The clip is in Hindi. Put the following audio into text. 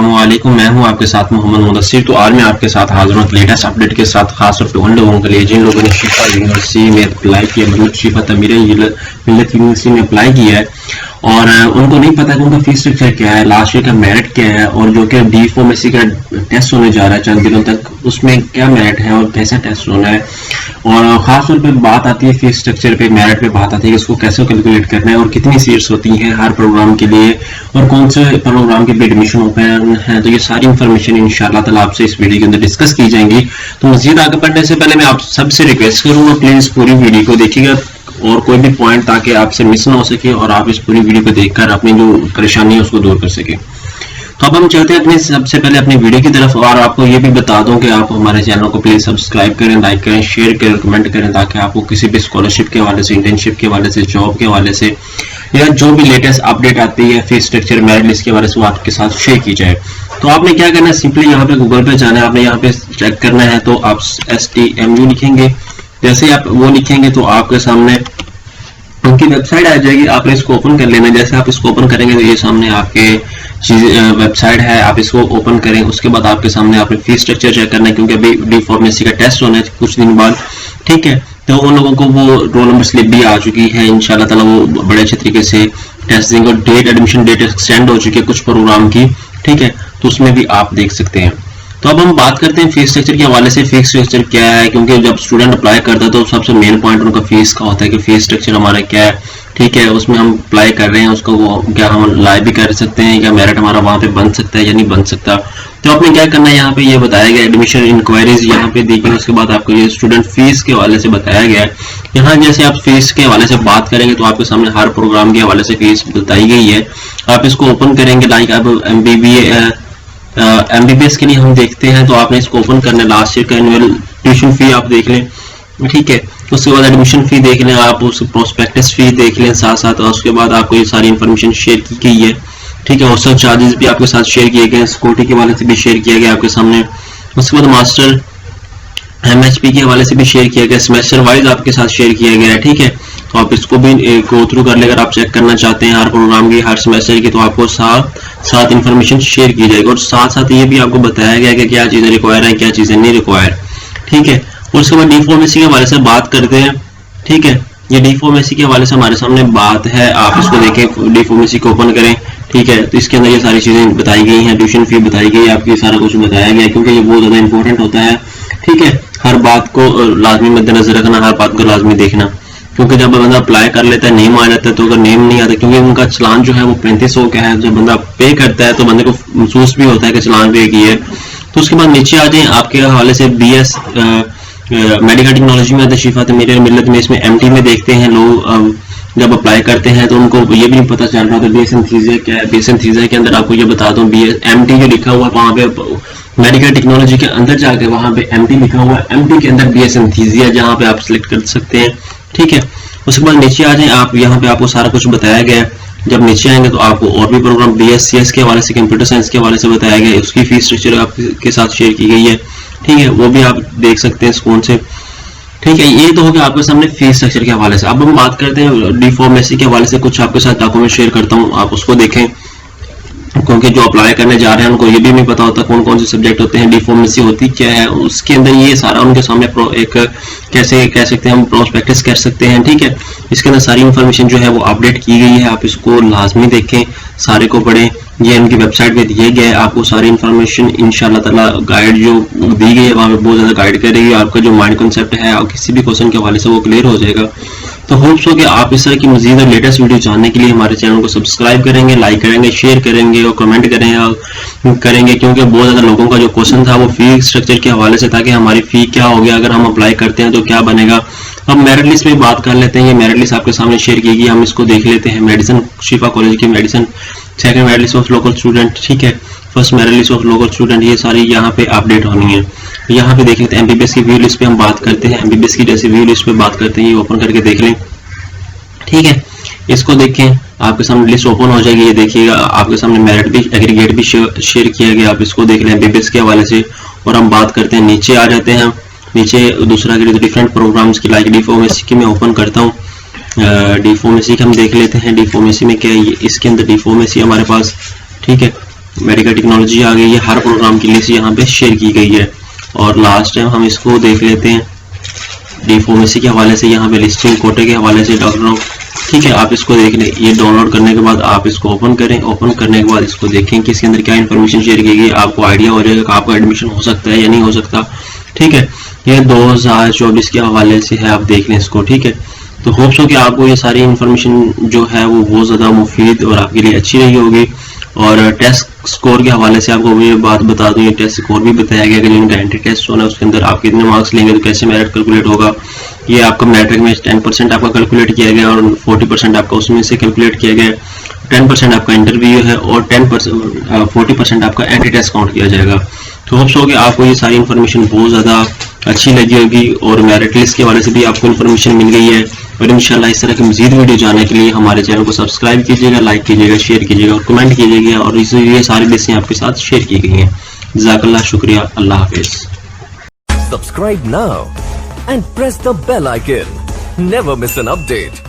अस्सलामुअलैकुम, मैं हूं आपके साथ मोहम्मद मुदस्सिर। तो आज मैं आपके साथ हाजिर हूं लेटेस्ट अपडेट के साथ, खास तौर पे उन लोगों के लिए जिन लोगों ने शिफा यूनिवर्सिटी में अप्लाई किया, मतलब शिफा तमीर मिल्लत यूनिवर्सिटी में अप्लाई किया है और उनको नहीं पता कि उनका फीस स्ट्रक्चर क्या है, लास्ट ईयर का मेरिट क्या है और जो कि डी फार्मेसी का टेस्ट होने जा रहा है चंद दिनों तक, उसमें क्या मेरिट है और कैसा टेस्ट होना है। और खास तौर पे बात आती है फीस स्ट्रक्चर पे, मेरिट पे बात आती है कि इसको कैसे कैलकुलेट करना है और कितनी सीट्स होती हैं हर प्रोग्राम के लिए और कौन से प्रोग्राम के लिए एडमिशन ओपन है। तो ये सारी इन्फॉर्मेशन इंशाल्लाह ताला आपसे इस वीडियो के अंदर डिस्कस की जाएंगी। तो मजीद आगे बढ़ने से पहले मैं आप सबसे रिक्वेस्ट करूंगा प्लीज पूरी वीडियो को देखिएगा और कोई भी पॉइंट ताकि आपसे मिस ना हो सके और आप इस पूरी वीडियो को देखकर अपनी जो परेशानी है उसको दूर कर सके। तो अब हम चलते हैं अपने सबसे पहले अपनी वीडियो की तरफ और आपको ये भी बता दूं कि आप हमारे चैनल को प्लीज सब्सक्राइब करें, लाइक करें, शेयर करें, कमेंट करें ताकि आपको किसी भी स्कॉलरशिप के हवाले से, इंटर्नशिप के हवाले से, जॉब के हवाले से या जो भी लेटेस्ट अपडेट आती है फीस स्ट्रक्चर मेरिट लिस्ट के हवाले से वो आपके साथ शेयर की जाए। तो आपने क्या करना है, सिंपली यहाँ पे गूगल पे जाना है, आपने यहाँ पे चेक करना है तो आप STMU लिखेंगे। जैसे आप वो लिखेंगे तो आपके सामने उनकी वेबसाइट आ जाएगी, आपने इसको ओपन कर लेना है। जैसे आप इसको ओपन करेंगे तो ये सामने आपके वेबसाइट है, आप इसको ओपन करें। उसके बाद आपके सामने आपने फीस स्ट्रक्चर चेक करना है क्योंकि अभी डी फार्मेसी का टेस्ट होना है कुछ दिन बाद, ठीक है। तो उन लोगों को वो रोल नंबर स्लिप भी आ चुकी है, इंशाल्लाह ताला वो बड़े अच्छे तरीके से टेस्ट देंगे और डेट एडमिशन डेट एक्सटेंड हो चुकी है कुछ प्रोग्राम की, ठीक है। तो उसमें भी आप देख सकते हैं। तो अब हम बात करते हैं फीस स्ट्रक्चर के हवाले से। फीस स्ट्रक्चर क्या है, क्योंकि जब स्टूडेंट अप्लाई करता है तो सबसे मेन पॉइंट उनका फीस का होता है कि फीस स्ट्रक्चर हमारा क्या है, ठीक है। उसमें हम अप्लाई कर रहे हैं उसको वो क्या हम लाइव भी कर सकते हैं, क्या मेरिट हमारा वहां पे बन सकता है या नहीं बन सकता। तो आपने क्या करना है, यहाँ पे ये बताया गया एडमिशन इंक्वायरीज यहाँ पे देखेंगे। उसके बाद आपको ये स्टूडेंट फीस के हवाले से बताया गया है। यहाँ जैसे आप फीस के हवाले से बात करेंगे तो आपके सामने हर प्रोग्राम के हवाले से फीस बताई गई है। आप इसको ओपन करेंगे, लाइक अब MBBS के लिए हम देखते हैं तो आपने इसको ओपन करना है। लास्ट ईयर का एनुअल ट्यूशन फी आप देख लें, ठीक है। उसके बाद एडमिशन फी देख लें, आप उस प्रोस्पेक्टस फी देख लें साथ साथ। और उसके बाद आपको ये सारी इन्फॉर्मेशन शेयर की गई है, ठीक है। हॉस्टल चार्जेस भी आपके साथ शेयर किए गए, सिक्योरिटी के हवाले से भी शेयर किया गया आपके सामने। उसके बाद मास्टर MHP के हवाले से भी शेयर किया गया, सेमेस्टर वाइज आपके साथ शेयर किया गया है, ठीक है। तो आप इसको भी गो थ्रू कर ले, अगर आप चेक करना चाहते हैं हर प्रोग्राम की, हर सेमेस्टर की, तो आपको साथ इन्फॉर्मेशन शेयर की जाएगी और साथ साथ ये भी आपको बताया गया कि क्या चीजें रिक्वायर है, क्या चीजें नहीं रिक्वायर, ठीक है। और उसके बाद डी फार्मेसी के हवाले से बात करते हैं, ठीक है। ये डी फार्मेसी के हवाले से हमारे सामने बात है, आप इसको देखें, डी फार्मेसी को ओपन करें, ठीक है। तो इसके अंदर ये सारी चीजें बताई गई हैं, ट्यूशन फी बताई गई है, आपकी सारा कुछ बताया गया है क्योंकि ये बहुत ज्यादा इंपॉर्टेंट होता है, ठीक है। हर बात को लाजमी मद्देनजर रखना, हर बात को लाजमी देखना, क्योंकि जब बंदा अप्लाई कर लेता है, नेम आ जाता है, तो अगर नेम नहीं आता, क्योंकि उनका चलान जो है वो 3500 का है, जब बंदा पे करता है तो बंदे को महसूस भी होता है कि चलान पे किया है। तो उसके बाद नीचे आ जाए, आपके हवाले से BS मेडिकल टेक्नोलॉजी में शिफा तमीर मिल्लत में, इसमें MT में देखते हैं लोग जब अप्लाई करते हैं तो उनको ये भी नहीं पता चल रहा था BS एनेस्थीसिया क्या है। BS एनेस्थीसिया के अंदर आपको ये बता दूं, MT जो लिखा हुआ है वहाँ पे मेडिकल टेक्नोलॉजी के अंदर जाके वहाँ पे MT लिखा हुआ है, MT के अंदर BS एनेस्थीसिया जहाँ पे आप सिलेक्ट कर सकते हैं, ठीक है। उसके बाद नीचे आ जाए आप, यहाँ पे आपको सारा कुछ बताया गया है। जब नीचे आएंगे तो आपको और भी प्रोग्राम BScs के हवाले से, कंप्यूटर साइंस के हवाले से बताया गया है, उसकी फीस स्ट्रक्चर आपके साथ शेयर की गई है, ठीक है। वो भी आप देख सकते हैं कौन से, ठीक है। ये तो हो गया आपके सामने फीस स्ट्रक्चर के हवाले से। अब हम बात करते हैं डी फार्मेसी के हवाले से, कुछ आपके साथ डॉक्यूमेंट शेयर करता हूँ, आप उसको देखें क्योंकि जो अप्लाई करने जा रहे हैं उनको ये भी नहीं पता होता कौन कौन से सब्जेक्ट होते हैं, डी फार्मेसी होती क्या है। उसके अंदर ये सारा उनके सामने एक कैसे कह सकते हैं हम प्रोस्पेक्टस कर सकते हैं, ठीक है। इसके अंदर सारी इन्फॉर्मेशन जो है वो अपडेट की गई है, आप इसको लाजमी देखें, सारे को पढ़ें। ये इनकी वेबसाइट पे दिए गए, आपको सारी इन्फॉर्मेशन इंशाल्लाह ताला गाइड जो दी गई है वहाँ पे बहुत ज़्यादा गाइड करेगी। आपका जो माइंड कॉन्सेप्ट है और किसी भी क्वेश्चन के हवाले से वो क्लियर हो जाएगा। तो होप्स हो कि आप इस तरह की मजीद और लेटेस्ट वीडियो जानने के लिए हमारे चैनल को सब्सक्राइब करेंगे, लाइक करेंगे, शेयर करेंगे और कमेंट करेंगे क्योंकि बहुत ज़्यादा लोगों का जो क्वेश्चन था वो फी स्ट्रक्चर के हवाले से था कि हमारी फ़ी क्या हो गया, अगर हम अप्लाई करते हैं तो क्या बनेगा। अब मेरिट लिस्ट में बात कर लेते हैं। ये मेरिट लिस्ट आपके सामने शेयर की गई, हम इसको देख लेते हैं। मेडिसिन शिफा कॉलेज की medicine, second merit list of local student, ठीक है। First merit list of local student, ये सारी यहाँ पे अपडेट होनी है। यहाँ पे देख लेते हैं। MBBS की व्यू लिस्ट पे हम बात करते हैं, MBBS की जैसे व्यू लिस्ट पे बात करते हैं, ये ओपन करके देख लें, ठीक है। इसको देखें, आपके सामने लिस्ट ओपन हो जाएगी, ये देखिएगा आपके सामने मेरिट भी एग्रीगेट भी शेयर किया गया, आप इसको देख लें MBBS के हवाले से। और हम बात करते हैं, नीचे आ जाते हैं। नीचे दूसरा डिफरेंट प्रोग्राम्स की, लाइक डी फार्मेसी की मैं ओपन करता हूँ। डी फार्मेसी का हम देख लेते हैं, डी फार्मेसी में क्या है। इसके अंदर डी फार्मेसी हमारे पास, ठीक है। मेडिकल टेक्नोलॉजी आ गई है, हर प्रोग्राम की लिस्ट यहाँ पे शेयर की गई है। और लास्ट टाइम हम इसको देख लेते हैं डी फार्मेसी के हवाले से, यहाँ पे लिस्टिंग कोटे के हवाले से डॉक्टरों, ठीक है। आप इसको देख लें, ये डाउनलोड करने के बाद आप इसको ओपन करें, ओपन करने के बाद इसको देखें कि इसके अंदर क्या इन्फॉर्मेशन शेयर की गई, आपको आइडिया हो जाएगा कि आपका एडमिशन हो सकता है या नहीं हो सकता, ठीक है। ये 2024 के हवाले से है, आप देख लें इसको, ठीक है। तो होप्स हो कि आपको ये सारी इन्फॉर्मेशन जो है वो बहुत ज़्यादा मुफीद और आपके लिए अच्छी रही होगी। और टेस्ट स्कोर के हवाले से आपको ये बात बता दूं, ये टेस्ट स्कोर भी बताया गया कि जिनका एंट्री टेस्ट होना है उसके अंदर आप कितने मार्क्स लेंगे तो कैसे मेरिट कैलकुलेट होगा। ये आपका मैट्रिक में 10% आपका कैलकुलेट किया गया और 40% आपका उसमें से कैलकुलेट किया गया, 10% आपका इंटरव्यू है और 40% आपका एंट्री टेस्ट काउंट किया जाएगा। तो होप्स हो कि आपको ये सारी इन्फॉर्मेशन बहुत ज़्यादा अच्छी लगी होगी और मेरिट लिस्ट के हवाले से भी आपको इन्फॉर्मेशन मिल गई है। और इंशाल्लाह इस तरह की मज़ीद वीडियो जानने के लिए हमारे चैनल को सब्सक्राइब कीजिएगा, लाइक कीजिएगा, शेयर कीजिएगा और कमेंट कीजिएगा। और ये सारी लिस्टें आपके साथ शेयर की गई हैं। जज़ाकल्लाह, शुक्रिया, अल्लाह हाफिज़। Subscribe now and press the bell icon. Never miss an update.